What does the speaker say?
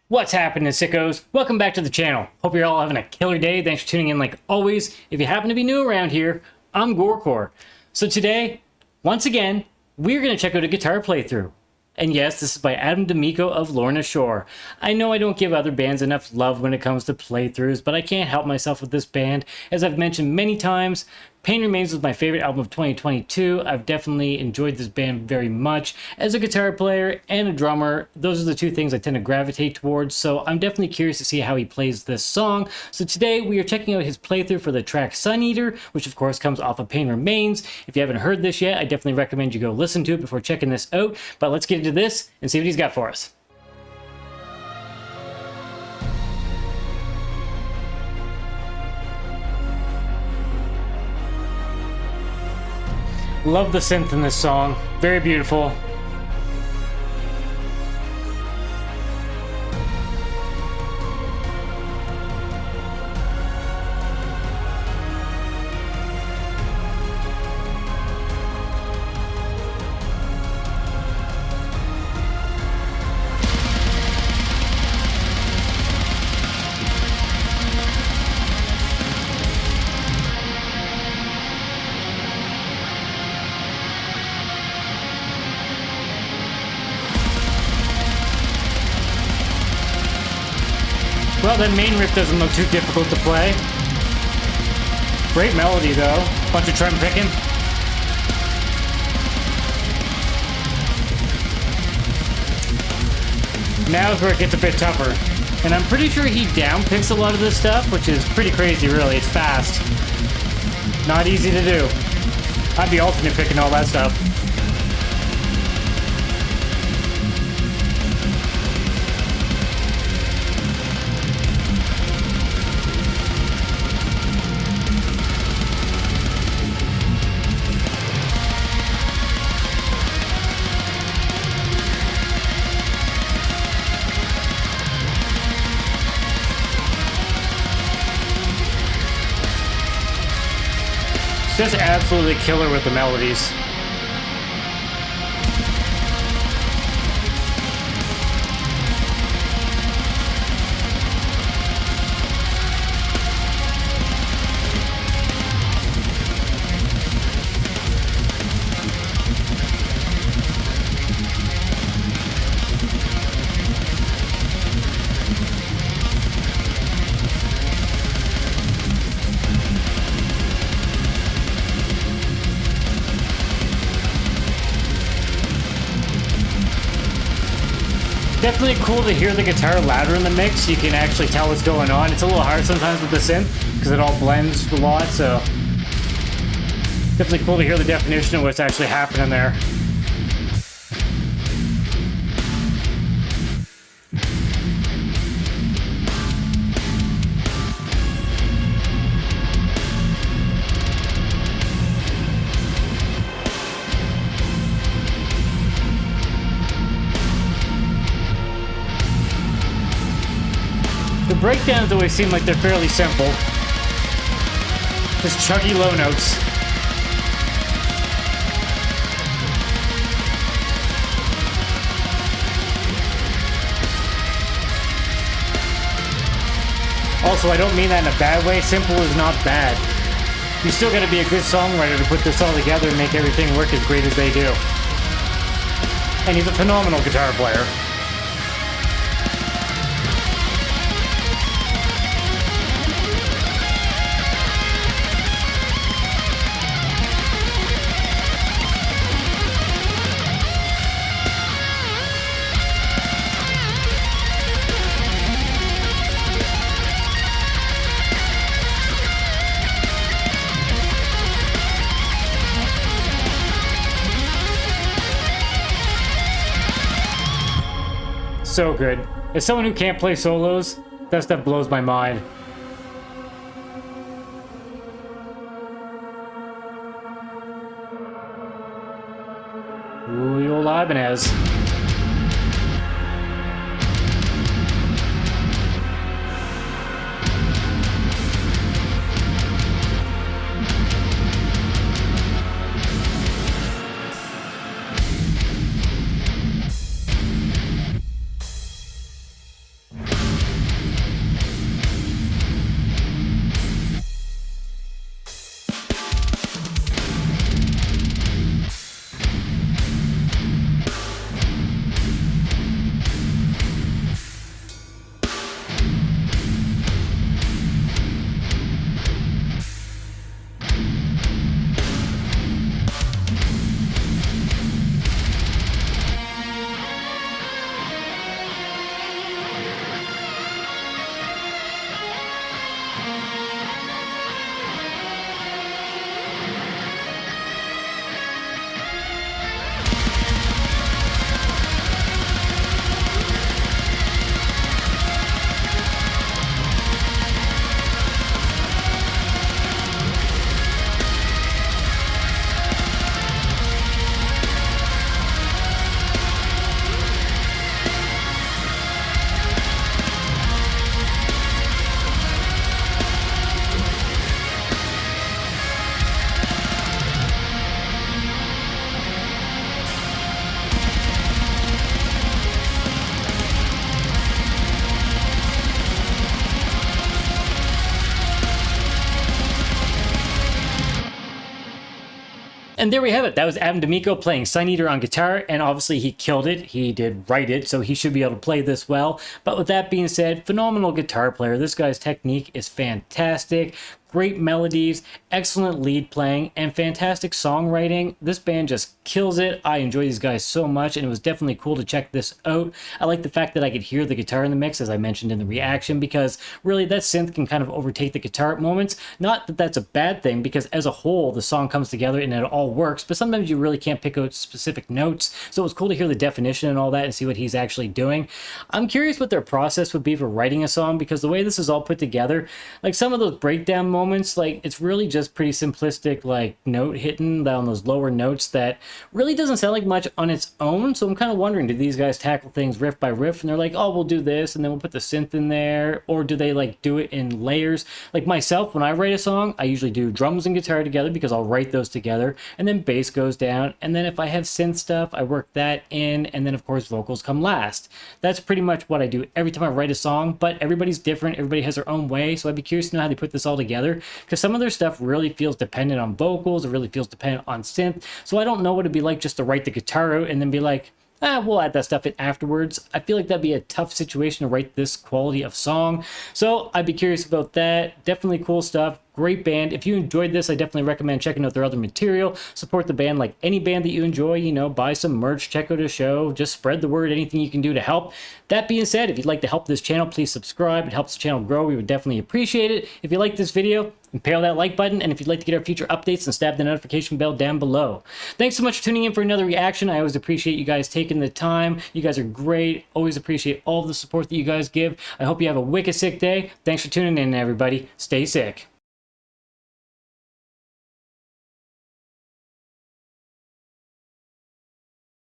What's happening, sickos? Welcome back to the channel. Hope you're all having a killer day. Thanks for tuning in like always. If you happen to be new around here, I'm GoreCore. So today, once again, we're going to check out a guitar playthrough. And yes, this is by Micco of Lorna Shore. I know I don't give other bands enough love when it comes to playthroughs, but I can't help myself with this band. As I've mentioned many times, Pain Remains was my favorite album of 2022. I've definitely enjoyed this band very much. As a guitar player and a drummer, those are the two things I tend to gravitate towards, so I'm definitely curious to see how he plays this song. So today we are checking out his playthrough for the track Sun Eater, which of course comes off of Pain Remains. If you haven't heard this yet, I definitely recommend you go listen to it before checking this out. But let's get into this and see what he's got for us. Love the synth in this song. Very beautiful. Well, that main riff doesn't look too difficult to play. Great melody, though. Bunch of trim picking. Now's where it gets a bit tougher. And I'm pretty sure he downpicks a lot of this stuff, which is pretty crazy, really. It's fast. Not easy to do. I'd be alternate picking all that stuff. Just absolutely killer with the melodies. Definitely cool to hear the guitar louder in the mix. You can actually tell what's going on. It's a little hard sometimes with the synth because it all blends a lot, so definitely cool to hear the definition of what's actually happening there. The breakdowns always seem like they're fairly simple. Just chuggy low notes. Also, I don't mean that in a bad way. Simple is not bad. You still gotta be a good songwriter to put this all together and make everything work as great as they do. And he's a phenomenal guitar player. So good. As someone who can't play solos, that stuff blows my mind. Ooh, the old Ibanez. And there we have it. That was Adam D'Amico playing Sun Eater on guitar, and obviously he killed it. He did write it, so he should be able to play this well. But with that being said, phenomenal guitar player. This guy's technique is fantastic. Great melodies, excellent lead playing, and fantastic songwriting. This band just kills it. I enjoy these guys so much, and it was definitely cool to check this out. I like the fact that I could hear the guitar in the mix, as I mentioned in the reaction, because really that synth can kind of overtake the guitar at moments. Not that that's a bad thing, because as a whole, the song comes together and it all works, but sometimes you really can't pick out specific notes. So it was cool to hear the definition and all that and see what he's actually doing. I'm curious what their process would be for writing a song, because the way this is all put together, like some of those breakdown moments, like it's really just pretty simplistic, like note hitting down those lower notes that really doesn't sound like much on its own. So I'm kind of wondering, do these guys tackle things riff by riff and they're like, oh, we'll do this and then we'll put the synth in there, or do they like do it in layers? Like myself, when I write a song, I usually do drums and guitar together because I'll write those together, and then bass goes down, and then if I have synth stuff, I work that in, and then of course vocals come last. That's pretty much what I do every time I write a song, but everybody's different, everybody has their own way, so I'd be curious to know how they put this all together, because some of their stuff really feels dependent on vocals, it really feels dependent on synth, so I don't know what it'd be like just to write the guitar out and then be like, we'll add that stuff in afterwards. I feel like that'd be a tough situation to write this quality of song, so I'd be curious about that. Definitely cool stuff. Great band. If you enjoyed this, I definitely recommend checking out their other material. Support the band like any band that you enjoy, you know, buy some merch, check out a show, just spread the word, anything you can do to help. That being said, if you'd like to help this channel, please subscribe. It helps the channel grow. We would definitely appreciate it. If you like this video, impale that like button, and if you'd like to get our future updates, then stab the notification bell down below. Thanks so much for tuning in for another reaction. I always appreciate you guys taking the time. You guys are great. Always appreciate all the support that you guys give. I hope you have a wicked sick day. Thanks for tuning in, everybody. Stay sick.